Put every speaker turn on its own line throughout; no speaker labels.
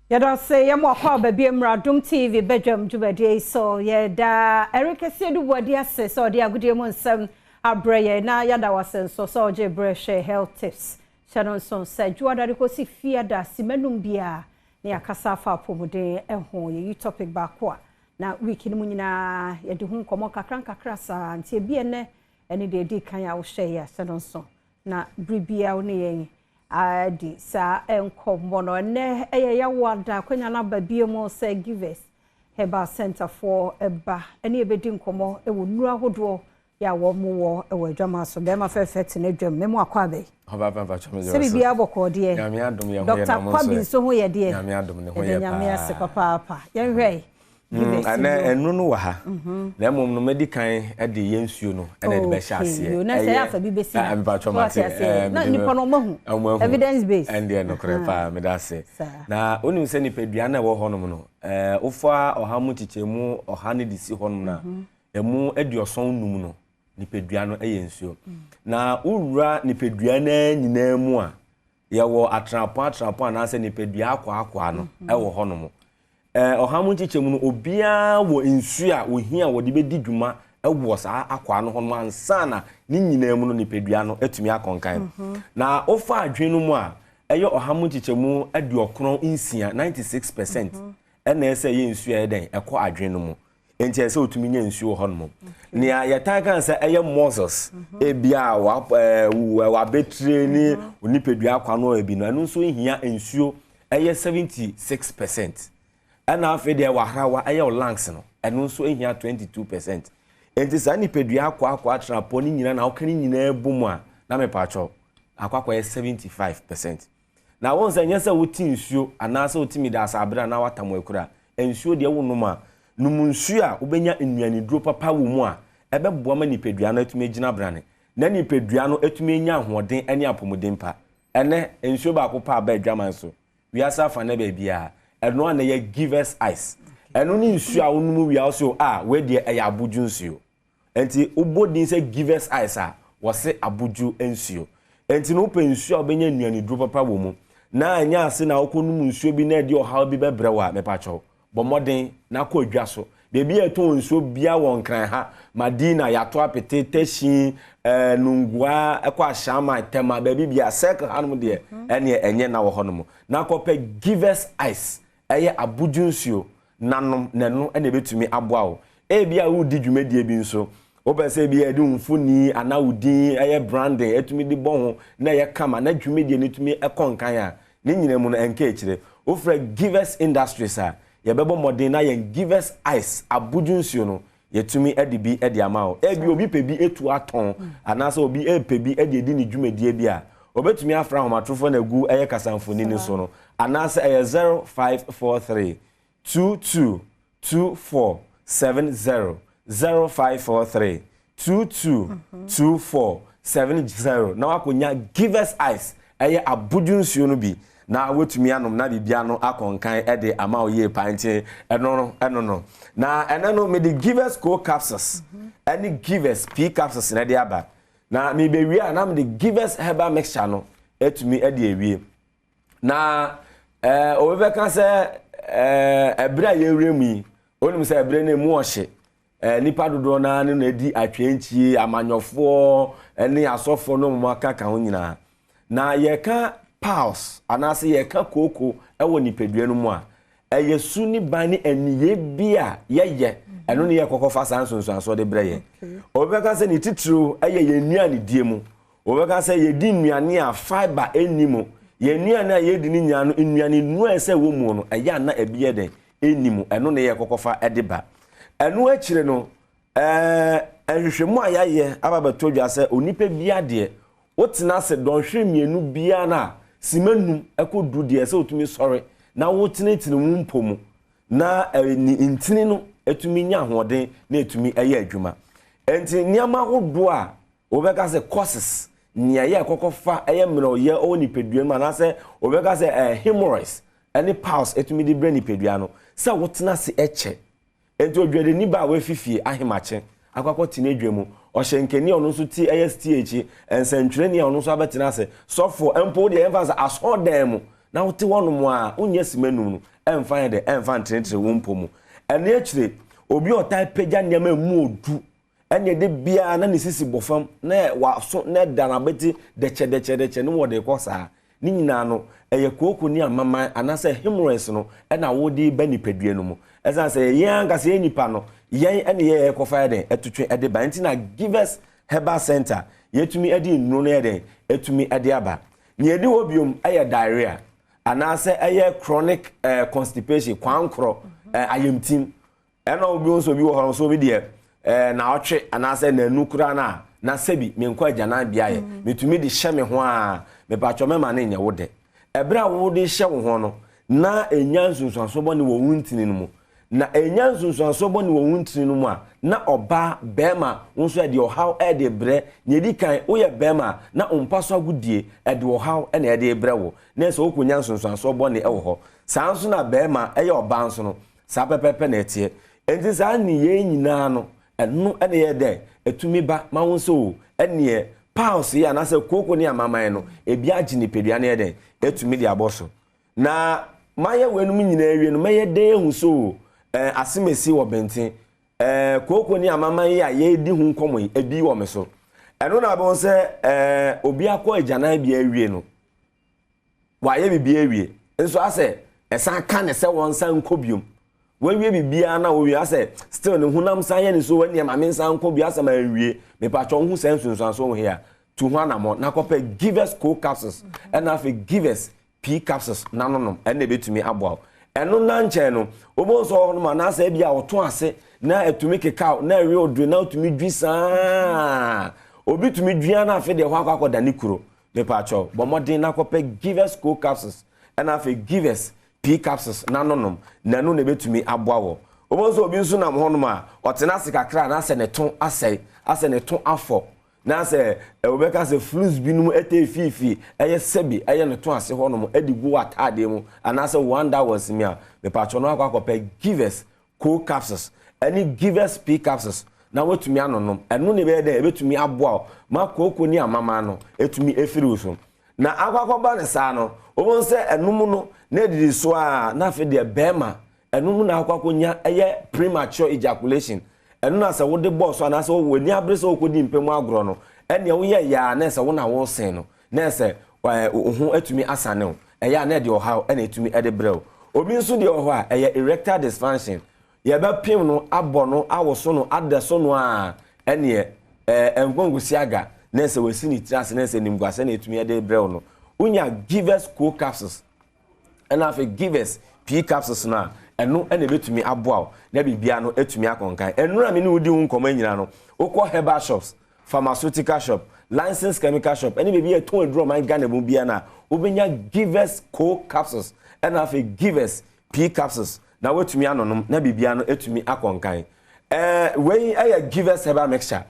Yada say yamo kwa baby Adom TV Badwam Jubadi so yada Eric said what dia say so dia good mon sam abreye na yada wasen so je share health tips Sharon son said juada ko si fear da simenum bia na yakasa fa pomode ehon ye topic ba ko na week ni munyina ye de hu komo kakra sa antie bia ne ene de di kan ya wo share ya Sharon son na bribia wo ne yen adi sa enkombo no ne ya wada kwanya na babie mo say givers Herbal Center for eba ene ebedi nkomo e wo nura hodo ya wo mo wo e wo adwama so be ma fefet na adwam memo akwa be
hoba papa chome
se bibia boko de
nyame adom ye ho ye
na mo so Dr. Kwabi so ho ye de
nyame adom ne ho ye
nyame ase papa ye hwei
ana enu no wa ha na mom no medican e de yensuo no e na de be sha ase
e na say afa bi besi
na papa chome
na nipa no mahu evidence based
and there no krepa me da se na onim se ni pedua na wo honom no ofa oha mu chichemu oha ne disi honom na emu eduoson num no ni pedua no yensuo na urura ni pedua na nyina mu a ye wo atrapo na se ni pedua akwa no e wo honom ohamu chichemu no obia wo nsu a ohia wo de bedi dwuma ewo saa akwa no hono ansa na ni nyina mu no nipedua no atumi akonkan na ofa adwen no mu a eyo ohamu chichemu aduokron nsia 96% ena ese ye nsu a eden ekọ adwen no mu enti ese otumi nya nsu ho no mu ne ya tan kan se eye muscles ebia wa betre ni onipedua akwa no ebi no enu nso hia nsuo eye 76%. Ana afi de wahrawa aye lungs no eno nso ehia 22%. Enti sa ni pedua akwa atrapo ni nyina na okani nyina ebumu a na me pacho akwa 75%. Na won se nyesa wuti nsuo anasa otimi da asabra na watamu ekura nsuo de wo numa numu nsuo a ubenya ennuani duro papa wo mu a ebeboa ma ni pedua na atumi gina brane na ni pedua no atumi nya ahoden ani apomuden pa ene nsuo ba ko pa ba adwaman so wiasa fa na ba bia eno na ye givers ice eno ni nsu a wonu wi also we de ya abuju nsuo enti ubodin se givers ice a wo se abuju nsuo enti no pe nsu a obenya nnuani duro papa wo mu na anya ase na okonum nsuo bi na de ohaw bi bebrewa me pacho bo modern na ko adwa so bebi eto nsuo bia won kran ha madina yato apete tashin nungwa ekwa shama tema bebi bia circle hanum de ene enye na wo honom na ko pe givers ice eye abuju nsuo nanom nenu ene betumi aboa wo bia wo di dwumedie bi nso wo be se bia di mfuni ana wudin eye branding etumi di bon na ye kama na dwumedie ne tumi ekonkan a ne nyina mu no enke kire wo fra givers industries a ye bebo modern na ye givers ice abuju nsuo no yetumi edibi edi amao bi obi pebi etu aton anasa obi pebi edi edi ni dwumedie bi a obetumi afra homatrofo na gu eye kasamfoni ni so no anasa 0543 222470 0543 222470 na wakonya givers ice eye abuju nsuo no bi na wetumi anom na bibia no akonkan ede ama oye panche eno no na enano me the givers co capsules any givers p capsules na de aba na me be wi na me the givers herbal mixture no etumi ede ewie na obebe kan se ebra ye wremi onim se ebra na mu ohye nipa dodo na ne na edi atwenchie amanyofo ene asofo no mo aka ho nyina na ye ka pause anase ye ka koko ewo nipedua no mu a eyesu ni ban ni eniye bia ye eno ne ye kokofa sansonso aso de breye obeka se ni titru eye ye nnuane die mu obeka se ye di nnuane a fiber enimo ye nnuane a ye di ni nya no nnuane nu ese wo mu no eye na ebie den enimo eno ne ye kokofa ediba eno akire no ehwehwemu a yaye ababato dwa se onipa bia de wotina se donhwe mienu bia na simanu ekodu de se otumi sori na wotinetine mu mpomu na ni intini no etumi nya hoden na etumi eye adwuma enti niama hodo a obeka se courses nia ye kokofa eye mro ye o ni pedua ma na se obeka se hemorrhoids any pulse etumi di brain pedua no se wotina se eche enti odwede ni ba we fifie ahemache akwakọ tinedwemu ohyenkeni ono so ti ASTH ensentwere ni ono so abetina se sofo empo de emphasize asodem na wote wono mu a unya simenu no emfa de emfa ntentre wo mpomu ene akire obi otai pagya niam emu odu ene de bia na ne sisi bofam na wa so na dana beti de no wo de kosa ni nyina no eye kooko ni amama anase hemorrhoids no na wodi ba nipadua no mu esa se yen ankase yen nipa no yen ene ye ekofa de etutwe ede ba nti na give us Herbal Center yetumi edi nnu no ede etumi ede aba ni edi obiom eye diarrhea anase eye chronic constipation kwankro ayemtim ena obiom so bi wo ho so bi de na otwe anase na nukura na sebi menkwa agana bia ye metumi de hye me ho a me patcho me ma na nya wode ebra wo de hye wo ho no na enya nsunsuanso bɔ ne wo wuntini no mu na enya nsunsuanso bɔ ne wo wuntini no mu a na oba bema nso e de ohaw e de bre ne di kan wo ye bema na ompaso agudie e de ohaw e na e de bre wo na so okonya nsunsuanso bɔ ne e wo ho saa nso na bema e ye oba nso no saa pepepe na etie enti saa ni ye nyina no enu ene ye de etumi ba ma wo so ene pause ya na se koko ni amaman no ebi agi ni pedua na ye de etumi de aboso na maye wenum nyina awie no maye de hu so asemesi wo benten koko ni amaman ya ye di hu nkomo ebi wo me so eno na bon se obi akọ agyanan bi awie no wa ye bi awie nso ase esan ka ne se won san kobiom wawie bibia na wo ase still ne hunam san ye ne so wani amame san kobia asa ma awie me pa twa hu san sunsun so here to hu anamo na kope give us co capsules and afi give us p capsules nanonom ene betumi aboa eno na nche no obo so no ma na asa bia oto ase na etumi keka na awie odru na otumi dwi san obi tumi dua na afi de ho akwa da nikuro me pa twa bomodin na kope give us co capsules and afi give us p capsules nanonom nanu ne betumi aboa wo obonso obi nso na mhonom a otena se kakra na se ne ton ase ne ton afọ na se obeka se flus binum etefifi eye sebi eye ne ton ase honom edigu atade mu anase wonder was me a me patcho no akwakopa give us co capsules any give us p capsules na wetumi anonom enu ne be de betumi aboa ma koko ni amama no etumi efiri uso na akwakoba ne sa no obonse enum no na didi so a na fe de bema enum na akwakonya eye premature ejaculation enu na se wo de boss na se wo ni abre se okodi mpemu agro no ene wo ye ya na se wo na wo sen no na se ho atumi asane wo eya na de oha ene atumi ede brew obi nso de oho a eye erectile dysfunction ye ba pim no abo no awoso no adeso no a ene engongusi aga na se wasi ni tiase na se nimguase na atumi ede brew no unya give us co capsules and afi give us p capsules na enu ene betumi aboa na bibia no etumi akonkan enu na me ne udi nkoma nyina no okọ herbal shops pharmaceutical shop licensed chemical shop ene bibia ton aduro man Ghana mu bia na obenya give us co capsules and afi give us p capsules na wetumi anonom na bibia no etumi akonkan wey aya give us herbal mixture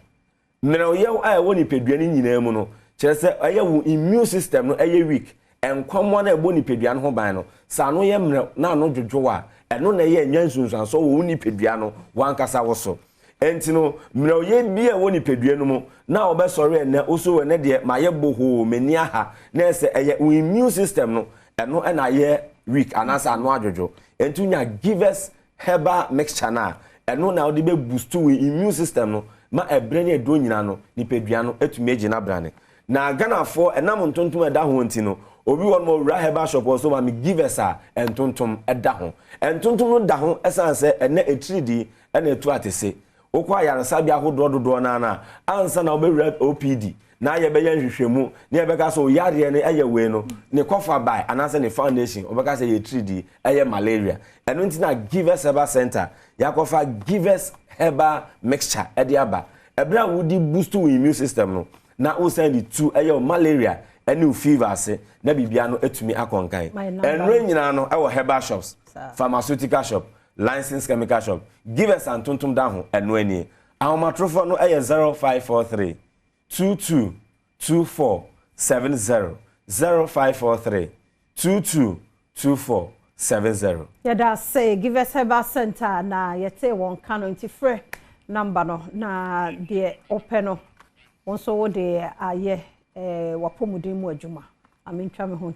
mena oyew aya woni pedua ni nyina mu no kire se aya wo immune system no aya weak enkwamwa na ebo ni pedua no ho ban no sa no ye mre na no dwodwo a eno na ye nyansunsanso wo ni pedua no wankasa wo so enti no mre oye bia wo ni pedua no mu na obesore na oso we ne de ma ye boho mani aha na ese eye immune system no eno na ye weak anasa no adwodwo enti nya give us herbal mixture na eno na odi be boost we immune system no ma ebre ne do nyina no ni pedua no etumi agina brane na Ghana for enam ntontom eda ho enti no obi won mo ra herbal shop so ma me give us a entontom eda ho entontom no da ho esanse ene etridi ene etu atese okwa yarasa bia hodododo na ansa na obewura OPD na ye be yan hwehwemu na ye be ka so yare ne eye we no ne kofa by anasa ne foundation obeka say ye tridi eye malaria eno nti na give us herbal center yakofa give us herbal mixture ediaba ebra wudi boost we immune system no na o send to eye malaria any fever ase na bibia no etumi akonkan enre nyina no e wo herbal shops pharmaceutical shop licensed chemical shop give us antontom da ho eno ani ahomatrofo no eye 0543 222470 0543 222470
yada say give us herbal center na yete won kano ntifre number no na de open no won so wo de aye wapomuden mu adwuma amintwa me ho